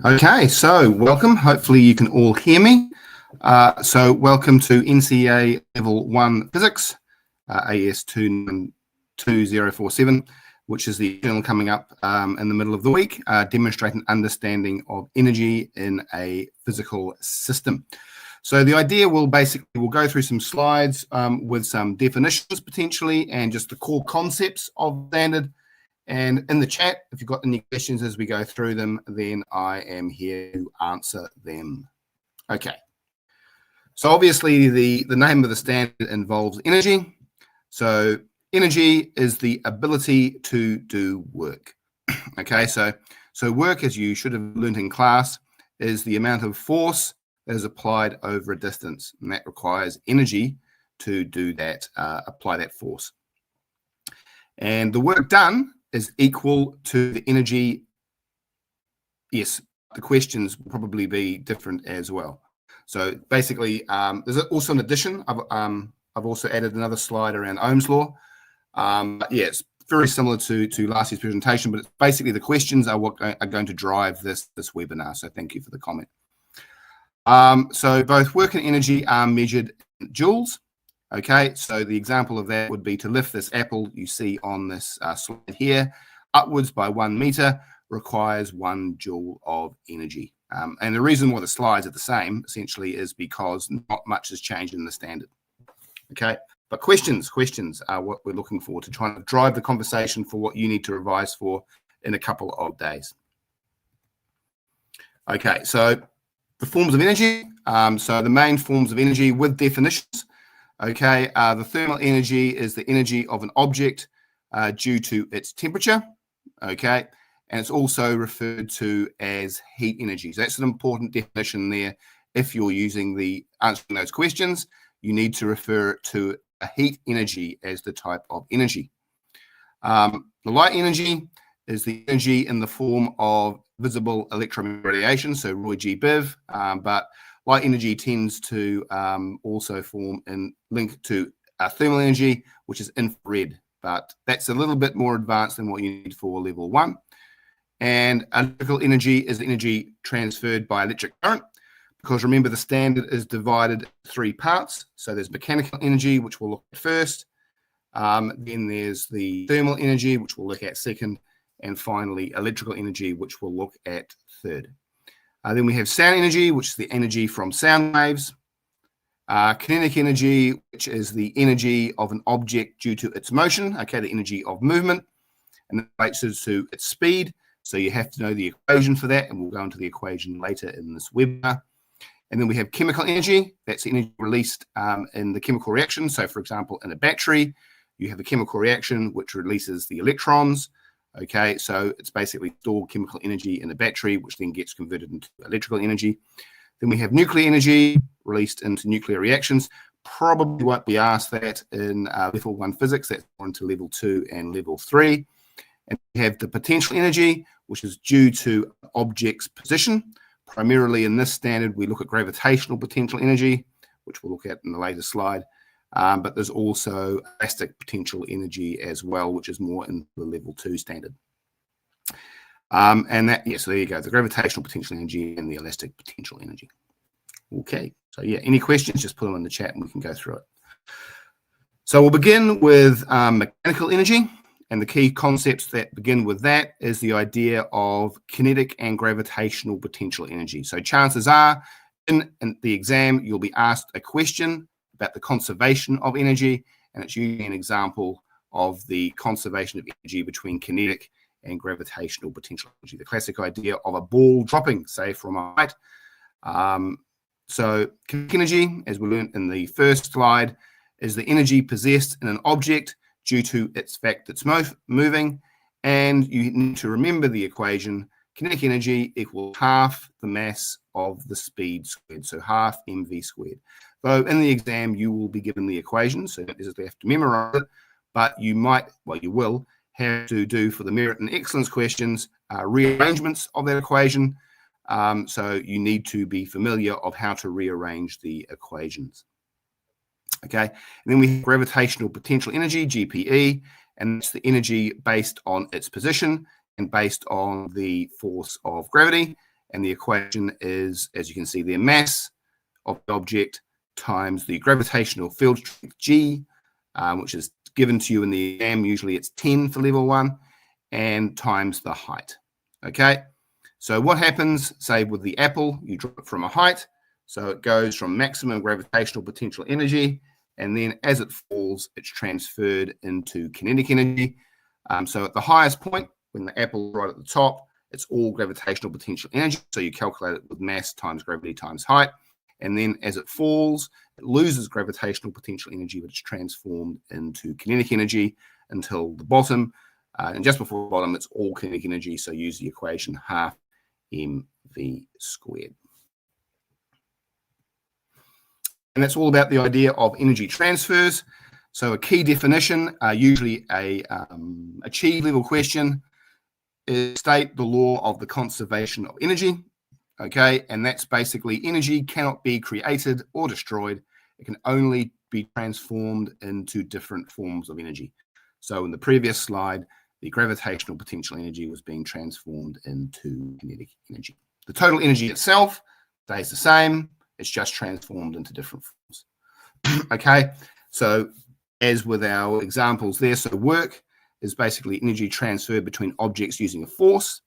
Okay, so welcome. Hopefully you can all hear me. So welcome to NCEA Level 1 Physics, AS 22047, which is the journal coming up in the middle of the week, demonstrating understanding of energy in a physical system. So the idea we'll go through some slides with some definitions potentially and just the core concepts of standard. And in the chat, if you've got any questions as we go through them, then I am here to answer them. Okay. So obviously the name of the standard involves energy. So energy is the ability to do work. Okay, so work, as you should have learned in class, is the amount of force that is applied over a distance, and that requires energy to do that, apply that force. And the work done is equal to the energy. Yes, the questions will probably be different as well. So basically, there's also an addition. I've also added another slide around Ohm's law. But yeah, it's very similar to last year's presentation, but it's basically the questions are what are going to drive this webinar. So thank you for the comment. So both work and energy are measured in joules. Okay, so the example of that would be to lift this apple you see on this slide here upwards by 1 meter requires 1 joule of energy. And the reason why the slides are the same essentially is because not much has changed in the standard. Okay, but questions are what we're looking for to try and drive the conversation for what you need to revise for in a couple of days. Okay, so the forms of energy. So the main forms of energy with definitions. Okay, the thermal energy is the energy of an object due to its temperature. Okay, and it's also referred to as heat energy. So that's an important definition there. If you're answering those questions, you need to refer to a heat energy as the type of energy. The light energy is the energy in the form of visible electromagnetic radiation, so Roy G. Biv, but light energy tends to also form and link to thermal energy, which is infrared, but that's a little bit more advanced than what you need for level 1. And electrical energy is energy transferred by electric current, because remember the standard is divided into 3 parts. So there's mechanical energy, which we'll look at first. Then there's the thermal energy, which we'll look at second. And finally, electrical energy, which we'll look at third. Then we have sound energy, which is the energy from sound waves. Kinetic energy, which is the energy of an object due to its motion, okay, the energy of movement, and it relates to its speed. So you have to know the equation for that, and we'll go into the equation later in this webinar. And then we have chemical energy. That's the energy released in the chemical reaction. So, for example, in a battery, you have a chemical reaction which releases the electrons. Okay, so it's basically stored chemical energy in the battery, which then gets converted into electrical energy. Then we have nuclear energy released into nuclear reactions. Probably won't be asked that in level 1 physics. That's more into level 2 and level 3. And we have the potential energy, which is due to an object's position. Primarily in this standard, we look at gravitational potential energy, which we'll look at in the later slide. But there's also elastic potential energy as well, which is more in the level 2 standard. And that, yes, so there you go, the gravitational potential energy and the elastic potential energy. Okay, so yeah, any questions, just put them in the chat and we can go through it. So we'll begin with mechanical energy, and the key concepts that begin with that is the idea of kinetic and gravitational potential energy. So chances are in the exam, you'll be asked a question about the conservation of energy, and it's usually an example of the conservation of energy between kinetic and gravitational potential energy. The classic idea of a ball dropping, say, from a height. So kinetic energy, as we learned in the first slide, is the energy possessed in an object due to its fact it's moving. And you need to remember the equation. Kinetic energy equals half the mass of the speed squared, so half mv squared. So in the exam, you will be given the equation, so you don't necessarily have to memorize it, but you will have to do for the merit and excellence questions, rearrangements of that equation. So you need to be familiar of how to rearrange the equations. Okay, and then we have gravitational potential energy, GPE, and that's the energy based on its position and based on the force of gravity. And the equation is, as you can see there, mass of the object times the gravitational field strength G, which is given to you in the exam. Usually it's 10 for level 1, and times the height. Okay, so what happens, say with the apple, you drop it from a height, so it goes from maximum gravitational potential energy, and then as it falls, it's transferred into kinetic energy. So at the highest point, when the apple is right at the top, it's all gravitational potential energy, so you calculate it with mass times gravity times height, and then as it falls, it loses gravitational potential energy, but it's transformed into kinetic energy until the bottom. And just before the bottom, it's all kinetic energy, so use the equation half mv squared. And that's all about the idea of energy transfers. So a key definition, usually a achieve level question, is state the law of the conservation of energy. Okay, and that's basically energy cannot be created or destroyed. It can only be transformed into different forms of energy. So in the previous slide, the gravitational potential energy was being transformed into kinetic energy. The total energy itself stays the same. It's just transformed into different forms. Okay, so as with our examples there, so work is basically energy transferred between objects using a force.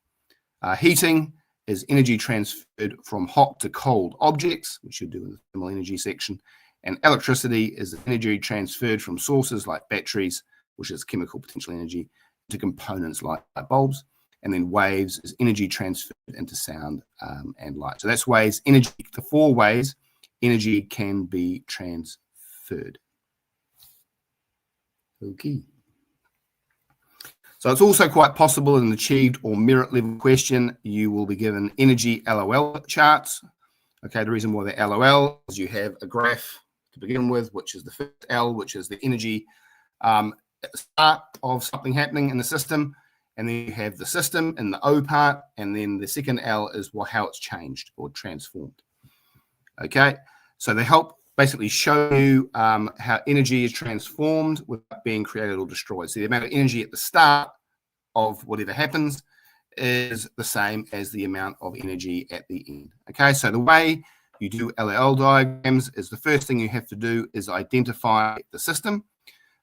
Heating is energy transferred from hot to cold objects, which you'll do in the thermal energy section. And electricity is energy transferred from sources like batteries, which is chemical potential energy, to components like light bulbs. And then waves is energy transferred into sound and light. So that's ways energy, the 4 ways energy can be transferred. Okay. So it's also quite possible in an achieved or merit level question, you will be given energy LOL charts. Okay, the reason why they're LOL is you have a graph to begin with, which is the first L, which is the energy at the start of something happening in the system. And then you have the system in the O part, and then the second L is how it's changed or transformed. Okay, so they help basically show you how energy is transformed without being created or destroyed. So the amount of energy at the start of whatever happens is the same as the amount of energy at the end. Okay, so the way you do LOL diagrams is the first thing you have to do is identify the system.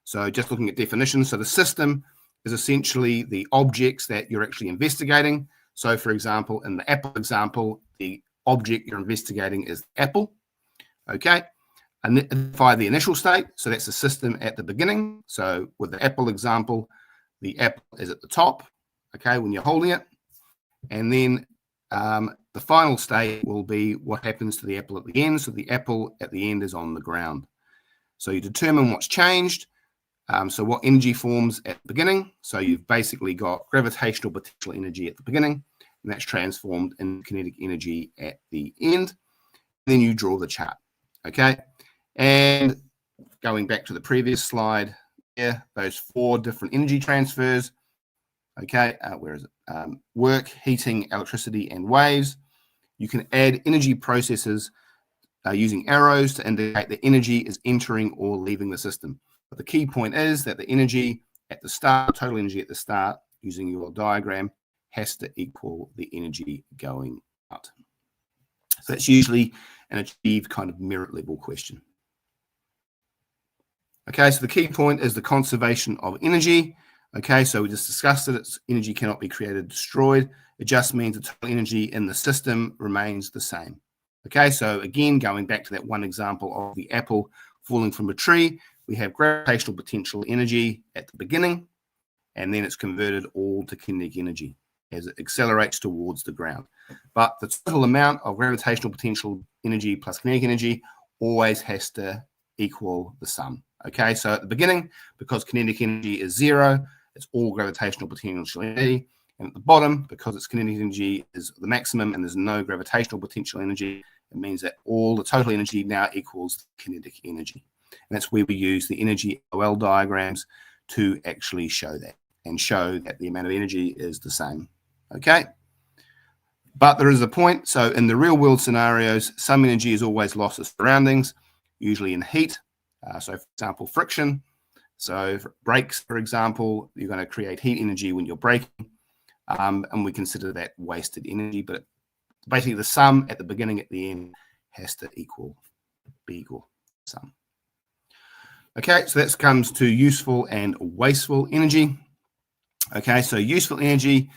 So just looking at definitions, so the system is essentially the objects that you're actually investigating. So for example, in the apple example, the object you're investigating is apple. Okay, identify the initial state. So that's the system at the beginning. So with the apple example, the apple is at the top, okay, when you're holding it. And then the final state will be what happens to the apple at the end. So the apple at the end is on the ground. So you determine what's changed. So what energy forms at the beginning. So you've basically got gravitational potential energy at the beginning, and that's transformed into kinetic energy at the end. Then you draw the chart, okay? And going back to the previous slide, here, those 4 different energy transfers, okay, where is it? Work, heating, electricity, and waves. You can add energy processes using arrows to indicate the energy is entering or leaving the system. But the key point is that the energy at the start, total energy at the start, using your diagram, has to equal the energy going out. So that's usually an achieved kind of merit level question. Okay, so the key point is the conservation of energy. Okay, so we just discussed that energy cannot be created or destroyed. It just means the total energy in the system remains the same. Okay, so again, going back to that one example of the apple falling from a tree, we have gravitational potential energy at the beginning, and then it's converted all to kinetic energy as it accelerates towards the ground. But the total amount of gravitational potential energy plus kinetic energy always has to equal the sum. Okay, so at the beginning, because kinetic energy is 0, it's all gravitational potential energy. And at the bottom, because its kinetic energy is the maximum and there's no gravitational potential energy, it means that all the total energy now equals kinetic energy. And that's where we use the energy LOL diagrams to actually show that and show that the amount of energy is the same. Okay. But there is a point. So in the real world scenarios, some energy is always lost to surroundings, usually in heat. So for example, friction. So for brakes, for example, you're going to create heat energy when you're braking. And we consider that wasted energy, but basically the sum at the beginning at the end has to be equal sum. Okay, so that comes to useful and wasteful energy. Okay, so useful energy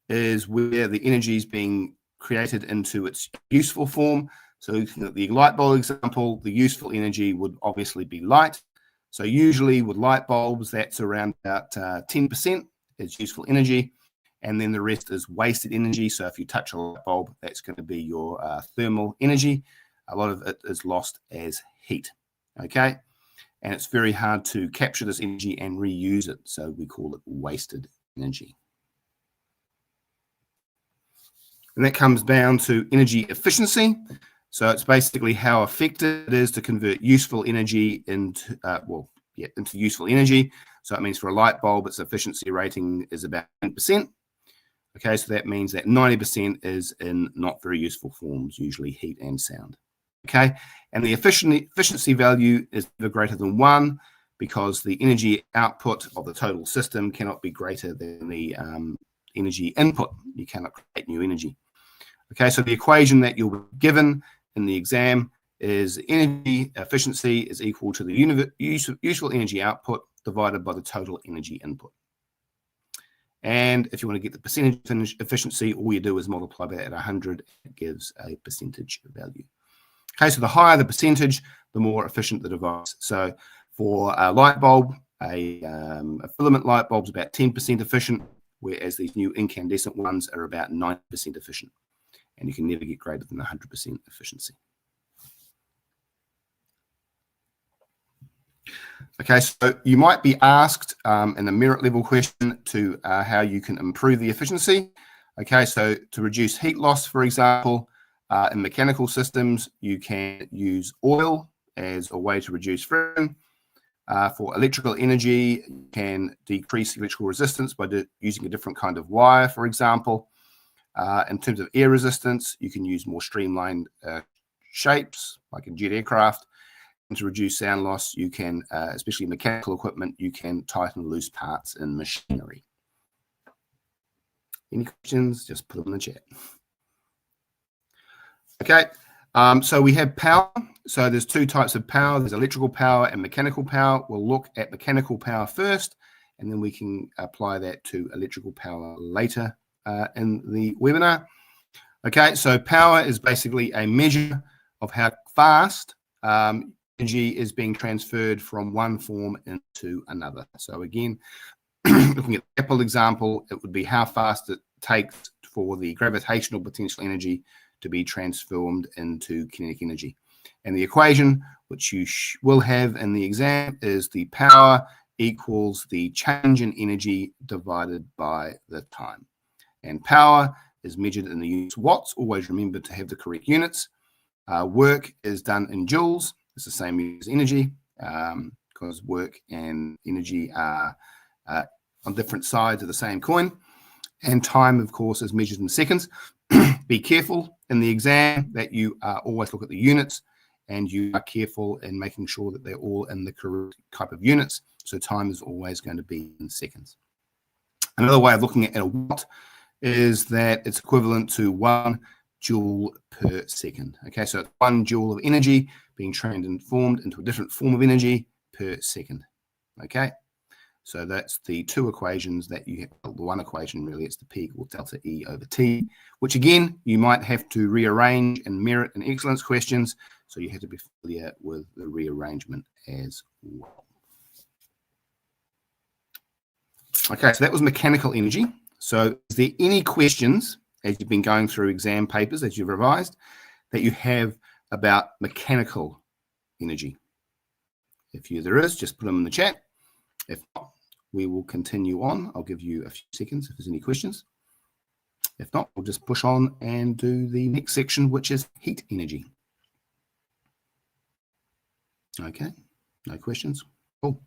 is where the energy is being created into its useful form. So looking at the light bulb example, the useful energy would obviously be light. So usually with light bulbs, that's around about 10% is useful energy. And then the rest is wasted energy. So if you touch a light bulb, that's going to be your thermal energy. A lot of it is lost as heat. Okay. And it's very hard to capture this energy and reuse it. So we call it wasted energy. And that comes down to energy efficiency. So it's basically how effective it is to convert useful energy into, into useful energy. So it means for a light bulb, its efficiency rating is about 10%. Okay, so that means that 90% is in not very useful forms, usually heat and sound. Okay, and the efficiency value is never greater than 1 because the energy output of the total system cannot be greater than the energy input. You cannot create new energy. Okay, so the equation that you'll be given in the exam is energy efficiency is equal to the useful energy output divided by the total energy input. And if you want to get the percentage efficiency, all you do is multiply that at 100. It gives a percentage value. Okay, so the higher the percentage, the more efficient the device. So for a light bulb, a filament light bulb is about 10% efficient, whereas these new incandescent ones are about 90% efficient. And you can never get greater than 100% efficiency. Okay, so you might be asked in the merit level question to how you can improve the efficiency. Okay, so to reduce heat loss, for example, in mechanical systems, you can use oil as a way to reduce friction. For electrical energy, you can decrease electrical resistance by using a different kind of wire, for example. In terms of air resistance, you can use more streamlined shapes, like in jet aircraft. And to reduce sound loss, you can, especially mechanical equipment, you can tighten loose parts in machinery. Any questions? Just put them in the chat. Okay, so we have power. So there's two types of power. There's electrical power and mechanical power. We'll look at mechanical power first, and then we can apply that to electrical power later in the webinar. Okay, so power is basically a measure of how fast energy is being transferred from one form into another. So again, looking at the Apple example, it would be how fast it takes for the gravitational potential energy to be transformed into kinetic energy. And the equation, which you will have in the exam, is the power equals the change in energy divided by the time. And power is measured in the units watts. Always remember to have the correct units. Work is done in joules. It's the same as energy because work and energy are on different sides of the same coin. And time, of course, is measured in seconds. Be careful in the exam that you always look at the units and you are careful in making sure that they're all in the correct type of units. So time is always going to be in seconds. Another way of looking at a watt is that it's equivalent to 1 joule per second. Okay, so it's 1 joule of energy being transformed into a different form of energy per second. Okay, so that's the two equations that you have. The one equation really, it's the P equals delta E over T, which again, you might have to rearrange in merit and excellence questions. So you have to be familiar with the rearrangement as well. Okay, so that was mechanical energy. So is there any questions as you've been going through exam papers, as you've revised, that you have about mechanical energy? If there is, just put them in the chat. If not, we will continue on. I'll give you a few seconds if there's any questions. If not, we'll just push on and do the next section, which is heat energy. Okay, no questions. Cool.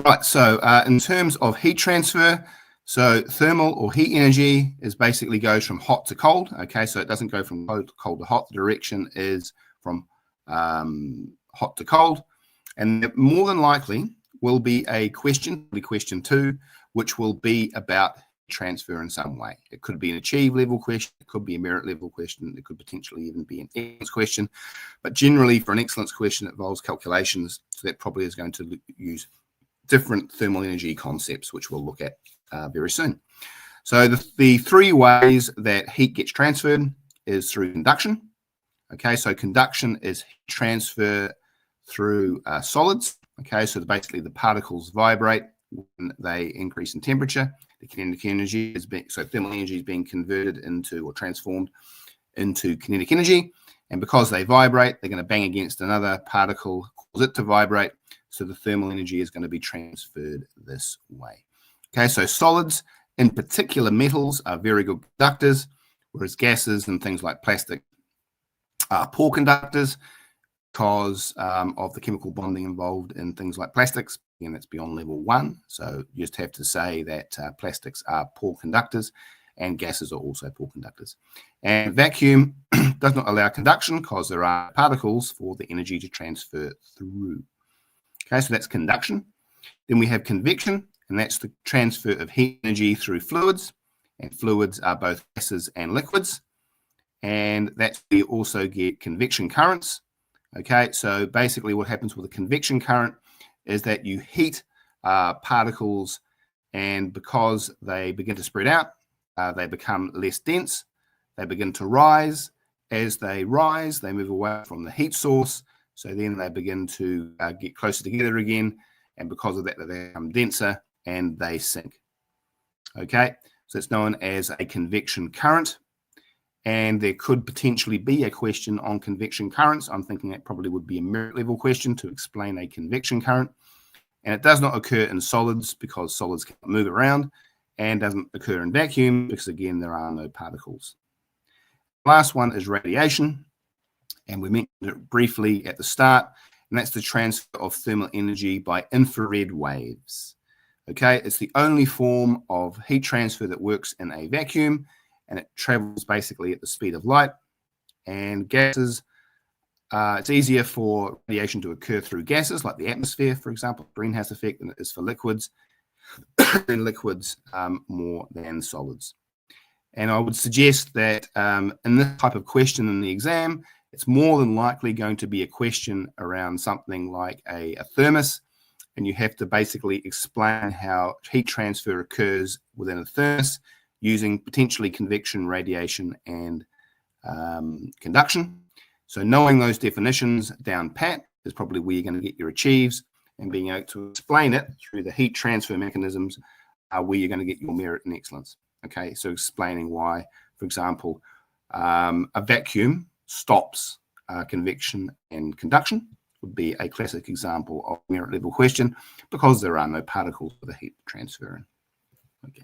Right, so in terms of heat transfer, so thermal or heat energy is basically goes from hot to cold. Okay, so it doesn't go from cold to hot. The direction is from hot to cold. And more than likely will be a question, question 2, which will be about transfer in some way. It could be an achieve level question, it could be a merit level question, it could potentially even be an excellence question. But generally, for an excellence question, it involves calculations, so that probably is going to use different thermal energy concepts, which we'll look at very soon. So the three ways that heat gets transferred is through conduction. Okay, so conduction is heat transfer through solids. Okay, so basically the particles vibrate when they increase in temperature. The kinetic energy is being, so thermal energy is being converted into or transformed into kinetic energy. And because they vibrate, they're going to bang against another particle, cause it to vibrate. So the thermal energy is going to be transferred this way. Okay, so solids, in particular metals, are very good conductors, whereas gases and things like plastic are poor conductors because of the chemical bonding involved in things like plastics. Again, that's beyond level 1. So you just have to say that plastics are poor conductors and gases are also poor conductors. And vacuum does not allow conduction because there are particles for the energy to transfer through. Okay, so that's conduction. Then we have convection, and that's the transfer of heat energy through fluids. And fluids are both gases and liquids. And that's where you also get convection currents. Okay, so basically what happens with a convection current is that you heat particles, and because they begin to spread out, they become less dense, they begin to rise. As they rise, they move away from the heat source, so then they begin to get closer together again, and because of that, they become denser and they sink. Okay, so it's known as a convection current. And there could potentially be a question on convection currents. I'm thinking that probably would be a merit level question to explain a convection current. And it does not occur in solids because solids can't move around, and doesn't occur in vacuum because, again, there are no particles. Last one is radiation. And we mentioned it briefly at the start, and that's the transfer of thermal energy by infrared waves. Okay, it's the only form of heat transfer that works in a vacuum, and it travels basically at the speed of light. And gases, it's easier for radiation to occur through gases like the atmosphere, for example, greenhouse effect, than it is for liquids, and liquids more than solids. And I would suggest that in this type of question in the exam, it's more than likely going to be a question around something like a thermos, and you have to basically explain how heat transfer occurs within a thermos using potentially convection, radiation, and conduction. So knowing those definitions down pat is probably where you're going to get your achieves, and being able to explain it through the heat transfer mechanisms are where you're going to get your merit and excellence. Okay, so explaining why, for example, a vacuum stops convection and conduction would be a classic example of merit level question because there are no particles for the heat transfer in. Okay.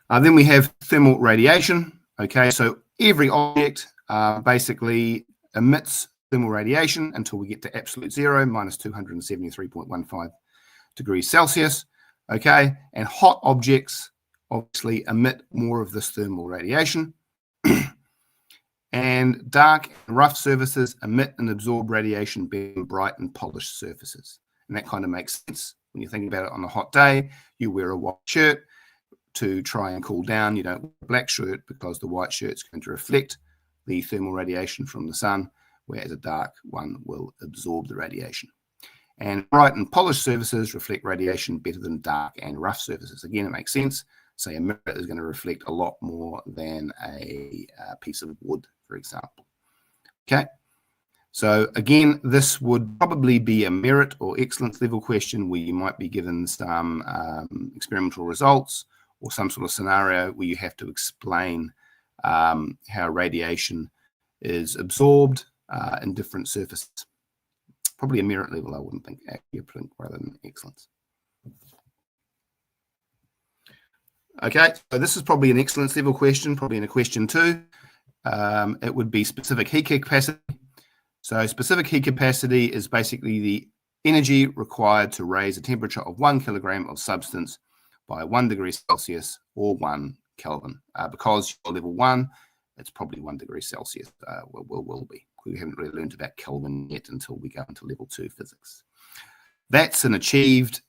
Then we have thermal radiation. Okay, so every object basically emits thermal radiation until we get to absolute zero, minus 273.15 degrees Celsius. Okay, and hot objects obviously emit more of this thermal radiation. And dark and rough surfaces emit and absorb radiation better than bright and polished surfaces. And that kind of makes sense. When you think about it, on a hot day, you wear a white shirt to try and cool down. You don't wear a black shirt because the white shirt is going to reflect the thermal radiation from the sun, whereas a dark one will absorb the radiation. And bright and polished surfaces reflect radiation better than dark and rough surfaces. Again, it makes sense. Say a mirror is going to reflect a lot more than a piece of wood, for example. Okay, so again, this would probably be a merit or excellence level question where you might be given some experimental results or some sort of scenario where you have to explain how radiation is absorbed in different surfaces. Probably a merit level, I wouldn't think, actually, rather than excellence. Okay, so this is probably an excellence level question, probably in a question 2. It would be specific heat capacity. So specific heat capacity is basically the energy required to raise a temperature of 1 kilogram of substance by 1 degree Celsius or 1 Kelvin. Because you're level 1, it's probably 1 degree Celsius will be. We haven't really learned about Kelvin yet until we go into level 2 physics. That's an achieved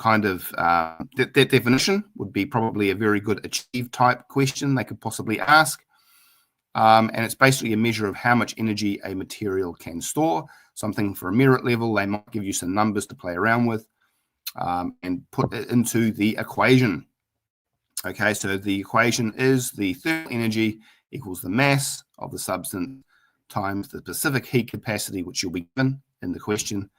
kind of that definition would be probably a very good achieve type question they could possibly ask. And it's basically a measure of how much energy a material can store. Something for a merit level, they might give you some numbers to play around with and put it into the equation. Okay, so the equation is the thermal energy equals the mass of the substance times the specific heat capacity, which you'll be given in the question,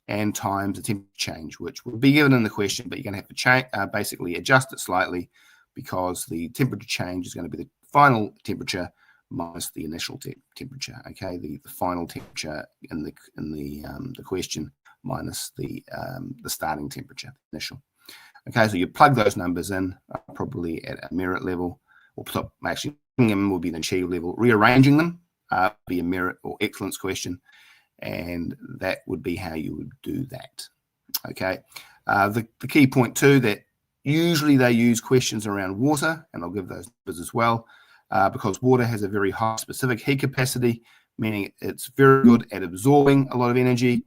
and times the temperature change, which will be given in the question, but you're going to have to basically adjust it slightly because the temperature change is going to be the final temperature minus the initial temperature. Okay, the final temperature in the question minus the starting temperature initial. Okay, so you plug those numbers in probably at a merit level, or actually them will be an achieve level. Rearranging them be a merit or excellence question, and that would be how you would do that. Okay, the key point too, that usually they use questions around water, and I'll give those numbers as well, because water has a very high specific heat capacity, meaning it's very good at absorbing a lot of energy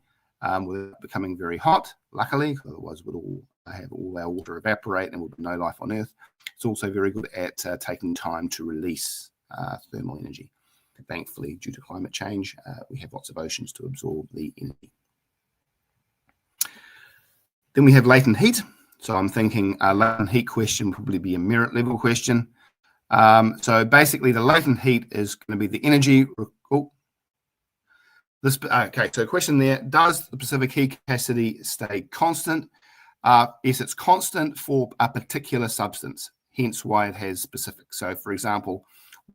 without becoming very hot, luckily, otherwise we'd all have all our water evaporate and would be no life on Earth. It's also very good at taking time to release thermal energy. Thankfully, due to climate change, we have lots of oceans to absorb the energy. Then we have latent heat. So I'm thinking a latent heat question would probably be a merit level question. So basically, the latent heat is going to be the energy. Okay, so question there, does the specific heat capacity stay constant? Yes, it's constant for a particular substance, hence why it has specific. So for example,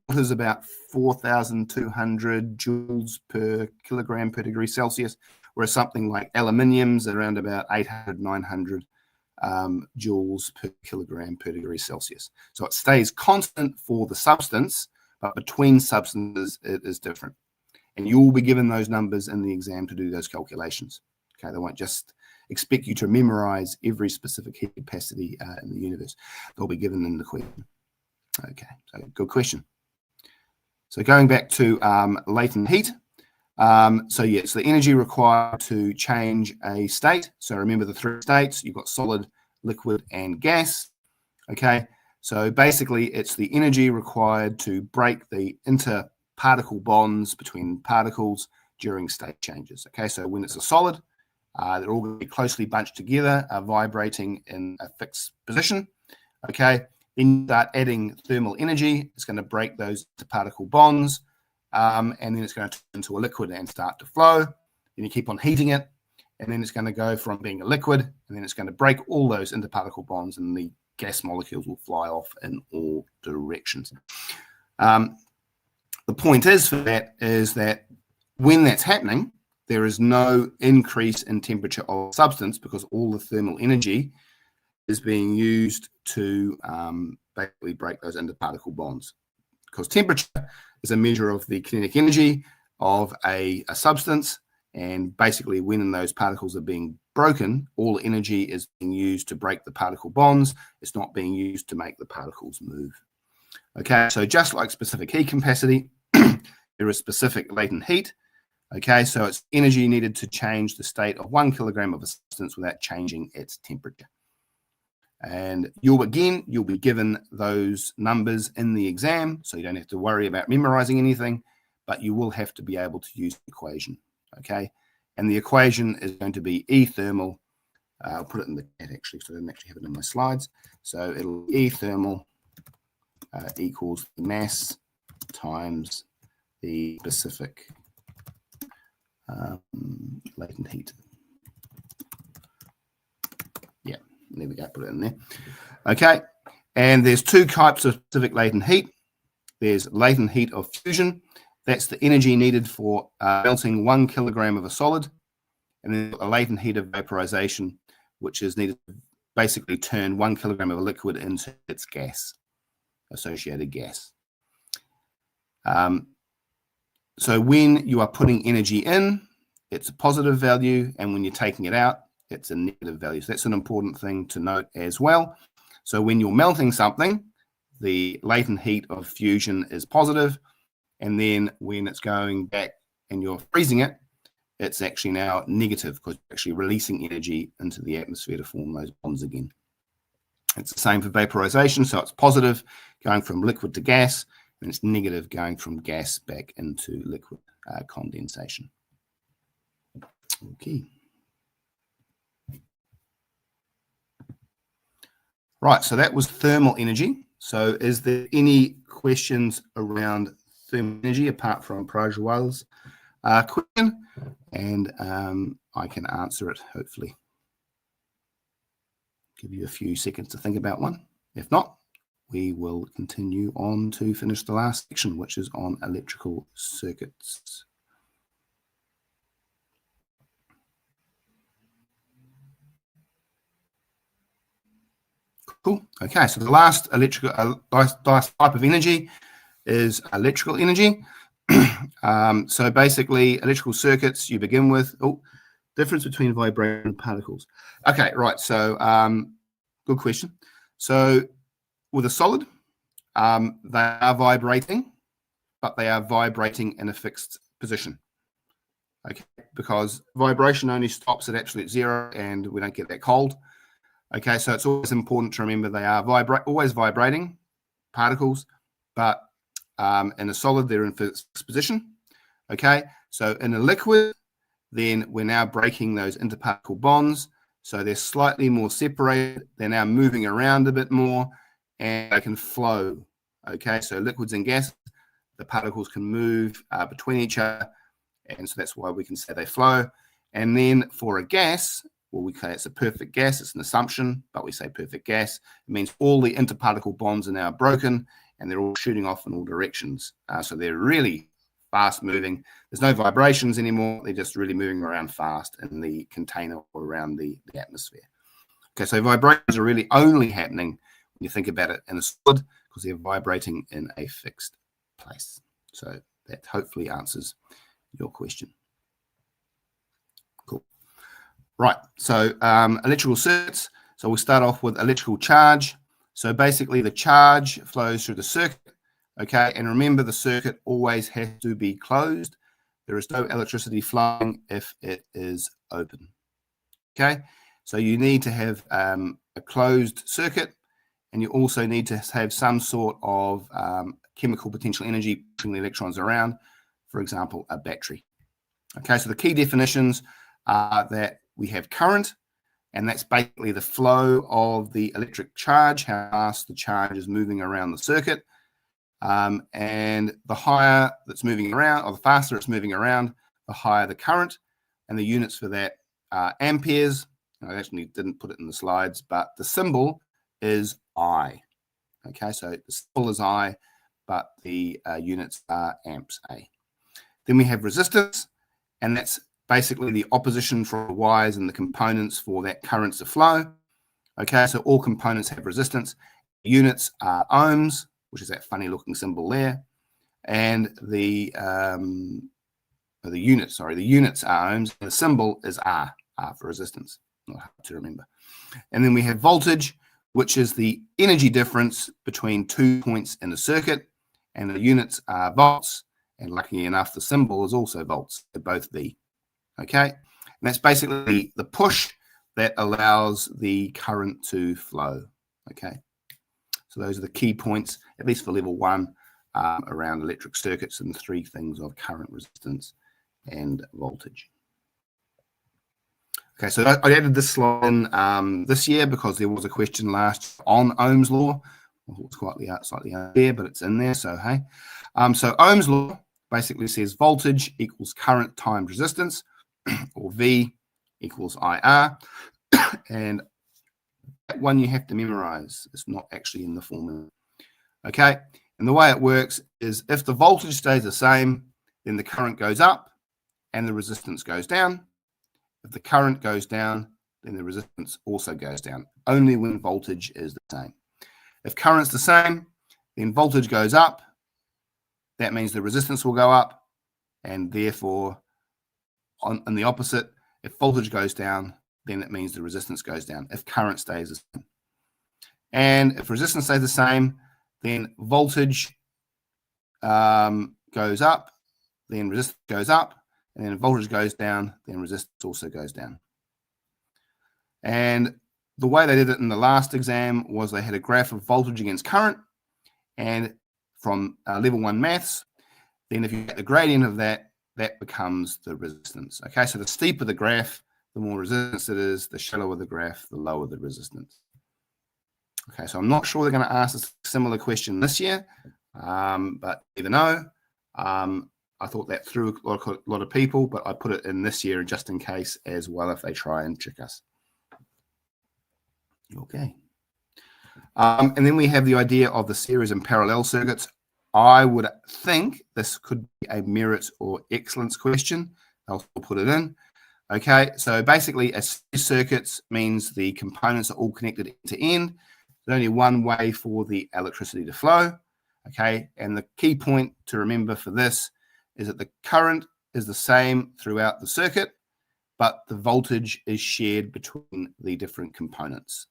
water is about 4,200 joules per kilogram per degree Celsius, whereas something like aluminium's around about 800, 900 joules per kilogram per degree Celsius. So it stays constant for the substance, but between substances it is different. And you will be given those numbers in the exam to do those calculations. Okay, they won't just expect you to memorize every specific heat capacity in the universe. They'll be given in the question. Okay, so good question. So going back to latent heat. So yeah, it's the energy required to change a state. So remember the three states, you've got solid, liquid, and gas. Okay, so basically it's the energy required to break the interparticle bonds between particles during state changes. Okay, so when it's a solid, they're all going to be closely bunched together, vibrating in a fixed position. Okay, then you start adding thermal energy. It's going to break those interparticle bonds, and then it's going to turn into a liquid and start to flow. Then you keep on heating it, and then it's going to go from being a liquid, and then it's going to break all those interparticle bonds, and the gas molecules will fly off in all directions. The point is for that is that when that's happening, there is no increase in temperature of substance because all the thermal energy is being used to basically break those interparticle bonds. Because temperature is a measure of the kinetic energy of a substance, and basically when those particles are being broken, all energy is being used to break the particle bonds. It's not being used to make the particles move. Okay, so just like specific heat capacity, there is specific latent heat. Okay, so it's energy needed to change the state of 1 kilogram of a substance without changing its temperature. And you'll be given those numbers in the exam, so you don't have to worry about memorizing anything, but you will have to be able to use the equation. Okay, and the equation is going to be E thermal. I'll put it in the chat actually, so I didn't actually have it in my slides. So it'll be E thermal equals the mass times the specific latent heat. Yeah, there we go, put it in there. Okay, and there's two types of specific latent heat. There's latent heat of fusion. That's the energy needed for melting 1 kilogram of a solid. And then a latent heat of vaporization, which is needed to basically turn 1 kilogram of a liquid into its gas, associated gas. So when you are putting energy in, it's a positive value, and when you're taking it out, it's a negative value. So that's an important thing to note as well. So when you're melting something, the latent heat of fusion is positive, and then when it's going back and you're freezing it, it's actually now negative because you're actually releasing energy into the atmosphere to form those bonds again. It's the same for vaporization, so it's positive going from liquid to gas, and it's negative going from gas back into liquid condensation. Okay. Right, so that was thermal energy. So is there any questions around thermal energy apart from Prajwal's question? And I can answer it, hopefully. Give you a few seconds to think about one. If not, we will continue on to finish the last section, which is on electrical circuits. Cool. Okay, so the last last type of energy is electrical energy. So basically, electrical circuits you begin with. Oh, difference between vibrating and particles. Okay, right. So good question. So with a solid, they are vibrating, but they are vibrating in a fixed position. Okay, because vibration only stops at absolute zero, and we don't get that cold. Okay, so it's always important to remember they are always vibrating particles, but in a solid, they're in fixed position. Okay, so in a liquid, then we're now breaking those interparticle bonds. So they're slightly more separated. They're now moving around a bit more, and they can flow. Okay, so liquids and gas, the particles can move between each other, and so that's why we can say they flow. And then for a gas, well, we say it's a perfect gas. It's an assumption, but we say perfect gas. It means all the interparticle bonds are now broken, and they're all shooting off in all directions. So they're really fast moving. There's no vibrations anymore. They're just really moving around fast in the container or around the atmosphere. Okay, so vibrations are really only happening when you think about it in a solid because they're vibrating in a fixed place. So that hopefully answers your question. Cool. Right, so electrical circuits. So we'll start off with electrical charge. So basically the charge flows through the circuit. Okay, and remember the circuit always has to be closed. There is no electricity flowing if it is open. Okay, so you need to have a closed circuit, and you also need to have some sort of chemical potential energy pushing the electrons around, for example, a battery. Okay, so the key definitions are that we have current, and that's basically the flow of the electric charge, how fast the charge is moving around the circuit. And the higher that's moving around, or the faster it's moving around, the higher the current. And the units for that are amperes. I actually didn't put it in the slides, but the symbol is I. Okay, so the symbol is I, but the units are amps A. Then we have resistance, and that's basically the opposition for the wires and the components for that current to flow. Okay, so all components have resistance. Units are ohms, which is that funny looking symbol there. And the units are ohms, and the symbol is R for resistance. Not hard to remember. And then we have voltage, which is the energy difference between 2 points in the circuit, and the units are volts, and luckily enough, the symbol is also volts. They're both V. Okay, and that's basically the push that allows the current to flow. Okay, so those are the key points, at least for level 1, around electric circuits, and the 3 things of current, resistance, and voltage. Okay, so I added this slide in this year because there was a question last on Ohm's law. Well, it's slightly unfair, but it's in there, so hey. So Ohm's law basically says voltage equals current times resistance, or V equals IR. And that one you have to memorize. It's not actually in the formula. Okay, and the way it works is if the voltage stays the same, then the current goes up and the resistance goes down. If the current goes down, then the resistance also goes down, only when voltage is the same. If current's the same, then voltage goes up. That means the resistance will go up, and therefore, on the opposite, if voltage goes down, then it means the resistance goes down if current stays the same. And if resistance stays the same, then voltage goes up, then resistance goes up, and then voltage goes down, then resistance also goes down. And the way they did it in the last exam was they had a graph of voltage against current, and from level 1 maths, then if you get the gradient of that, that becomes the resistance. Okay, so the steeper the graph, the more resistance it is, the shallower the graph, the lower the resistance. Okay, so I'm not sure they're going to ask a similar question this year, but even though I thought that threw a lot of people, but I put it in this year just in case as well if they try and trick us. Okay. And then we have the idea of the series and parallel circuits. I would think this could be a merit or excellence question. I'll put it in. Okay, so basically a series circuits means the components are all connected end to end. There's only one way for the electricity to flow. Okay, and the key point to remember for this is that the current is the same throughout the circuit, but the voltage is shared between the different components.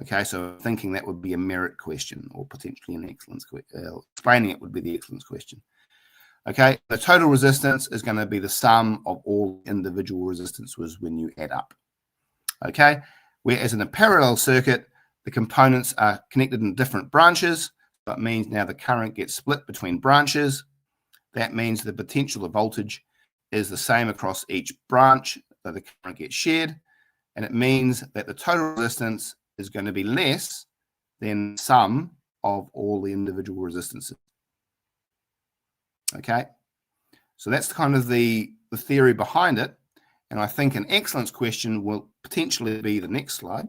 Okay, so thinking that would be a merit question or potentially an excellence question. Explaining it would be the excellence question. Okay, the total resistance is going to be the sum of all individual resistances when you add up. Okay, whereas in a parallel circuit, the components are connected in different branches. That means now the current gets split between branches. That means the potential of voltage is the same across each branch, so the current gets shared. And it means that the total resistance is going to be less than the sum of all the individual resistances. Okay, so that's kind of the theory behind it. And I think an excellence question will potentially be the next slide,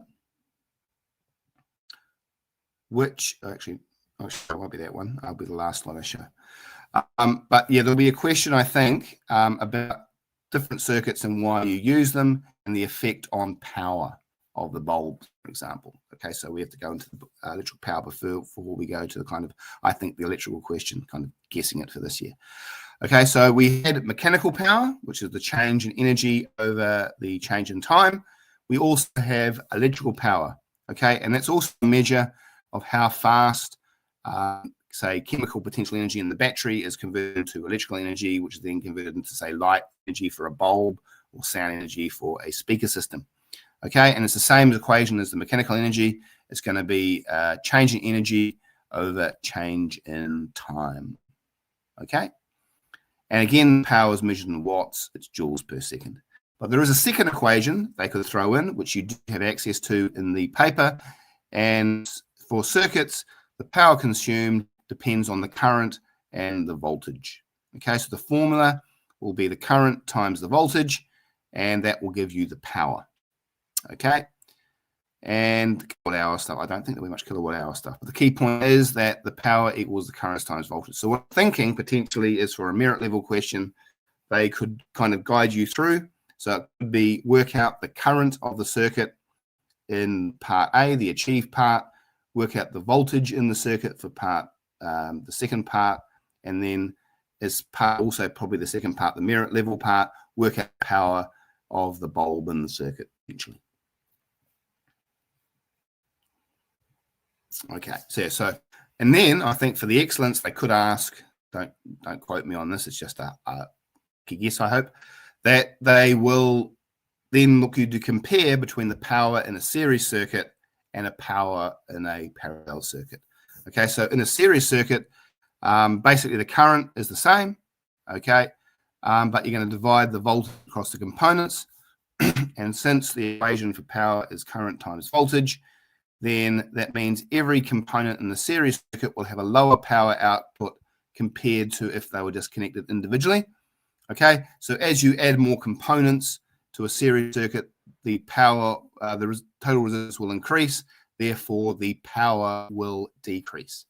which actually, it won't be that one. I'll be the last slide I show. But yeah, there'll be a question, I think, about different circuits and why you use them and the effect on power of the bulb, for example. Okay, so we have to go into the electrical power before we go to the kind of, I think, the electrical question, kind of guessing it for this year. Okay, so we had mechanical power, which is the change in energy over the change in time. We also have electrical power, okay, and that's also a measure of how fast, say, chemical potential energy in the battery is converted to electrical energy, which is then converted into, say, light energy for a bulb or sound energy for a speaker system. Okay, and it's the same equation as the mechanical energy. It's going to be change in energy over change in time. Okay, and again, power is measured in watts. It's joules per second. But there is a second equation they could throw in, which you do have access to in the paper. And for circuits, the power consumed depends on the current and the voltage. Okay, so the formula will be the current times the voltage, and that will give you the power. Okay, and kilowatt hour stuff. I don't think there'll be much kilowatt hour stuff, but the key point is that the power equals the current times voltage. So what I'm thinking potentially is for a merit level question, they could kind of guide you through. So it could be work out the current of the circuit in part A, the achieved part, work out the voltage in the circuit for part the second part, and then as part also probably the second part, the merit level part, work out the power of the bulb in the circuit eventually. Okay, so and then I think for the excellence they could ask, don't quote me on this, it's just a guess I hope, that they will then look you to compare between the power in a series circuit and a power in a parallel circuit. Okay, so in a series circuit, basically the current is the same, okay, but you're going to divide the voltage across the components, and since the equation for power is current times voltage, then that means every component in the series circuit will have a lower power output compared to if they were just connected individually. Okay, so as you add more components to a series circuit, the power, the total resistance will increase, therefore the power will decrease.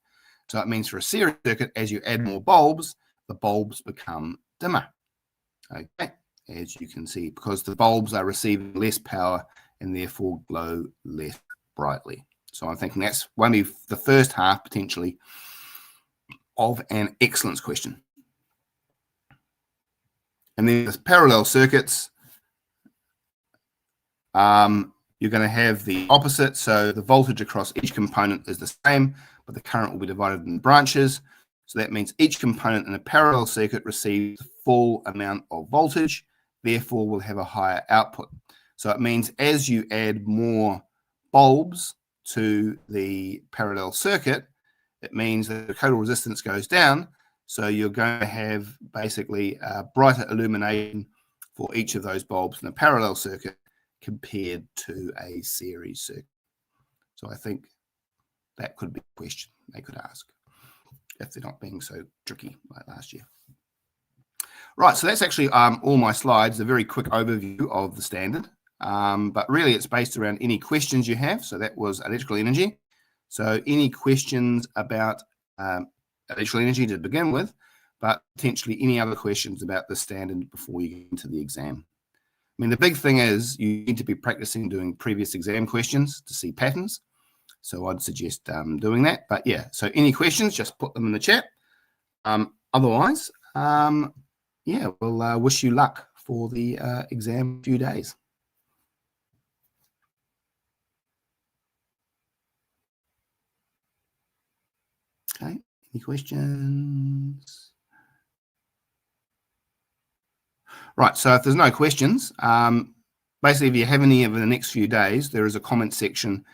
So it means for a series circuit, as you add more bulbs, the bulbs become dimmer. Okay, as you can see, because the bulbs are receiving less power and therefore glow less brightly. So I'm thinking that's one of the first half potentially of an excellence question. And then the parallel circuits, you're going to have the opposite. So the voltage across each component is the same, but the current will be divided in branches. So that means each component in a parallel circuit receives the full amount of voltage. therefore will have a higher output. So it means as you add more bulbs to the parallel circuit, it means that the total resistance goes down. So you're going to have basically brighter illumination for each of those bulbs in a parallel circuit compared to a series circuit. So I think that could be a question they could ask if they're not being so tricky like last year. Right, so that's actually all my slides, a very quick overview of the standard. But really it's based around any questions you have. So that was electrical energy. So any questions about electrical energy to begin with, but potentially any other questions about the standard before you get into the exam. I mean, the big thing is you need to be practicing doing previous exam questions to see patterns. So I'd suggest doing that. But yeah, so any questions, just put them in the chat. Otherwise, yeah, we'll wish you luck for the exam in a few days. Okay, any questions? Right, so if there's no questions, basically if you have any over the next few days, there is a comment section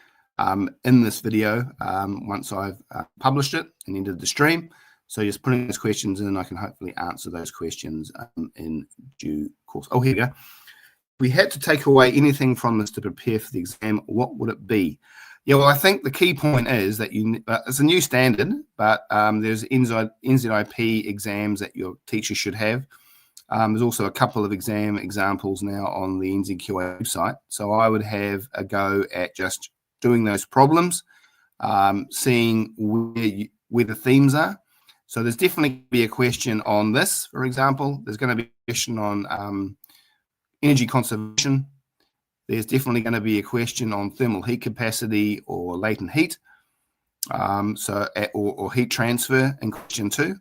in this video once I've published it and ended the stream. So just putting those questions in, I can hopefully answer those questions in due course. Oh, here we go. If we had to take away anything from this to prepare for the exam, what would it be? Yeah, well, I think the key point is that it's a new standard, but there's NZIP exams that your teacher should have. There's also a couple of exam examples now on the NZQA website. So I would have a go at just doing those problems, seeing where the themes are. So there's definitely be a question on this, for example. There's going to be a question on energy conservation. There's definitely going to be a question on thermal heat capacity or latent heat, or heat transfer in question 2.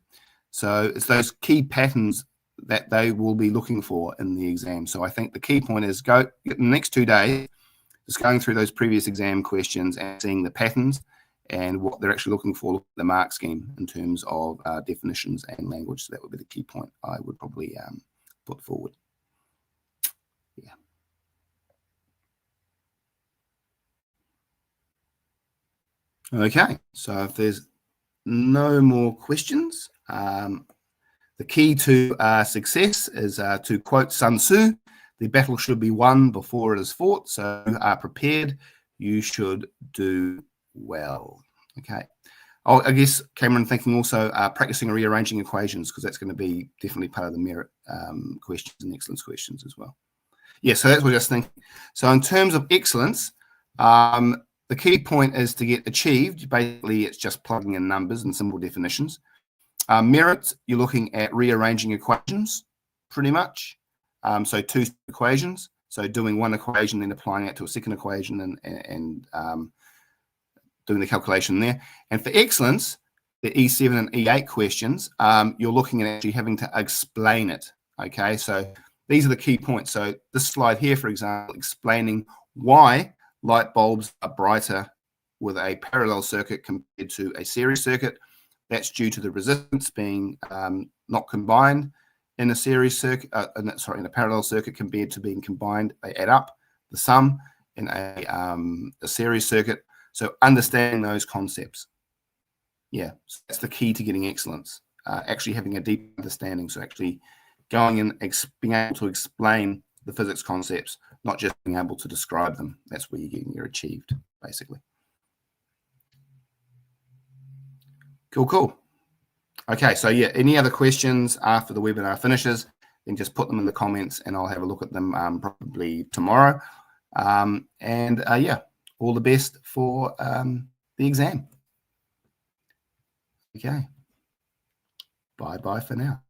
So it's those key patterns that they will be looking for in the exam. So I think the key point is go the next 2 days, just going through those previous exam questions and seeing the patterns and what they're actually looking for, the mark scheme in terms of definitions and language. So that would be the key point I would probably put forward. Yeah. Okay, so if there's no more questions, the key to success is to quote Sun Tzu, the battle should be won before it is fought. So you are prepared, you should do well. Okay. Oh, I guess, Cameron, thinking also practicing rearranging equations, because that's going to be definitely part of the merit questions and excellence questions as well. Yeah, so that's what I was thinking. So in terms of excellence, the key point is to get achieved. Basically, it's just plugging in numbers and simple definitions. Merit, you're looking at rearranging equations, pretty much. So 2 equations. So doing one equation, then applying it to a second equation and doing the calculation there. And for excellence, the E7 and E8 questions, you're looking at actually having to explain it. Okay, so these are the key points. So this slide here, for example, explaining why light bulbs are brighter with a parallel circuit compared to a series circuit. That's due to the resistance being not combined in a series circuit, in a parallel circuit compared to being combined. They add up the sum in a series circuit. So understanding those concepts. Yeah, so that's the key to getting excellence, actually having a deep understanding. So actually going and being able to explain the physics concepts, not just being able to describe them. That's where you're getting your achieved, basically. Cool. Okay, so yeah, any other questions after the webinar finishes, then just put them in the comments and I'll have a look at them probably tomorrow. Yeah, all the best for the exam. Okay, bye for now.